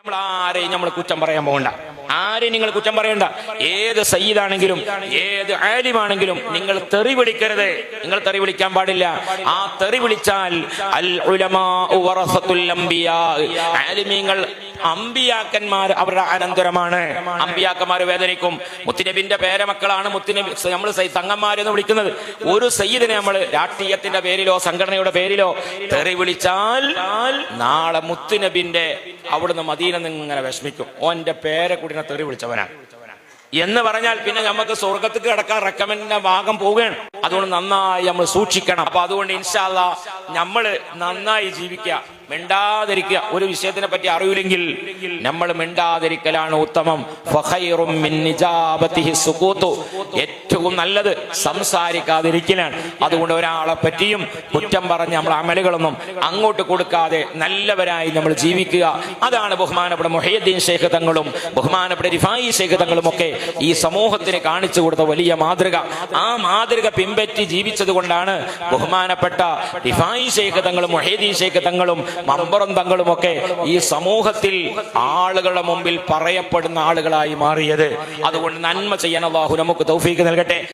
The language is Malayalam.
നമ്മൾ ആരെയും നമ്മൾ കുറ്റം പറയാൻ പോകണ്ട. ആരെയും നിങ്ങൾ കുറ്റം പറയണ്ട. ഏത് സയ്യിദാണെങ്കിലും ഏത് ആലിമാണെങ്കിലും നിങ്ങൾ തെറി വിളിക്കരുത്. നിങ്ങൾ തെറി വിളിക്കാൻ പാടില്ല. ആ തെറി വിളിച്ചാൽ അൽ ഉലമാഉ വറസത്തുൽ അംബിയാ, ആലിമീങ്ങൾ അമ്പിയാക്കന്മാർ അവരുടെ അനന്തരമാണ്. അമ്പിയാക്കന്മാർ വേദനിക്കും. മുത്തുനബിന്റെ പേരമക്കളാണ് മുത്തുനബി നമ്മൾ തങ്ങന്മാരെന്ന് വിളിക്കുന്നത്. ഒരു സയ്യിദിനെ നമ്മൾ രാഷ്ട്രീയത്തിന്റെ പേരിലോ സംഘടനയുടെ പേരിലോ തെറി വിളിച്ചാൽ നാളെ മുത്തുനബിന്റെ അവിടുന്ന് മദീന ഇങ്ങനെ വിഷമിക്കും. ഓന്റെ പേരക്കുടിനെ തെറി വിളിച്ചവനാണ് എന്ന് പറഞ്ഞാൽ പിന്നെ നമുക്ക് സ്വർഗത്തേക്ക് കിടക്കാൻ റെക്കമെൻഡിന്റെ ഭാഗം പോവുകയാണ്. അതുകൊണ്ട് നന്നായി നമ്മൾ സൂക്ഷിക്കണം. അപ്പൊ അതുകൊണ്ട് ഇൻഷാ അല്ലാഹ് നമ്മൾ നന്നായി ജീവിക്കുക, മിണ്ടാതിരിക്കുക. ഒരു വിഷയത്തിനെ പറ്റി അറിയില്ലെങ്കിൽ നമ്മൾ മിണ്ടാതിരിക്കലാണ് ഉത്തമം. ഏറ്റവും നല്ലത് സംസാരിക്കാതിരിക്കലാണ്. അതുകൊണ്ട് ഒരാളെ പറ്റിയും കുറ്റം പറഞ്ഞ് നമ്മൾ അമലുകളൊന്നും അങ്ങോട്ട് കൊടുക്കാതെ നല്ലവരായി നമ്മൾ ജീവിക്കുക. അതാണ് ബഹുമാനപ്പെട്ട മുഹയ്യദ്ദീൻ ശൈഖ് തങ്ങളും ബഹുമാനപ്പെട്ട റിഫായി ശൈഖ് തങ്ങളും ഒക്കെ ഈ സമൂഹത്തിന് കാണിച്ചു കൊടുത്ത വലിയ മാതൃക. ആ മാതൃക പിൻപറ്റി ജീവിച്ചത് കൊണ്ടാണ് ബഹുമാനപ്പെട്ട റിഫായി ശൈഖ് തങ്ങളും മുഹയ്യദ്ദീൻ ശൈഖ് തങ്ങളും മമ്പറും തങ്ങളും ഒക്കെ ഈ സമൂഹത്തിൽ ആളുകളുടെ മുമ്പിൽ പറയപ്പെടുന്ന ആളുകളായി മാറിയത്. അതുകൊണ്ട് നന്മ ചെയ്യാൻ അല്ലാഹു നമുക്ക് തൗഫീഖ് നൽകട്ടെ.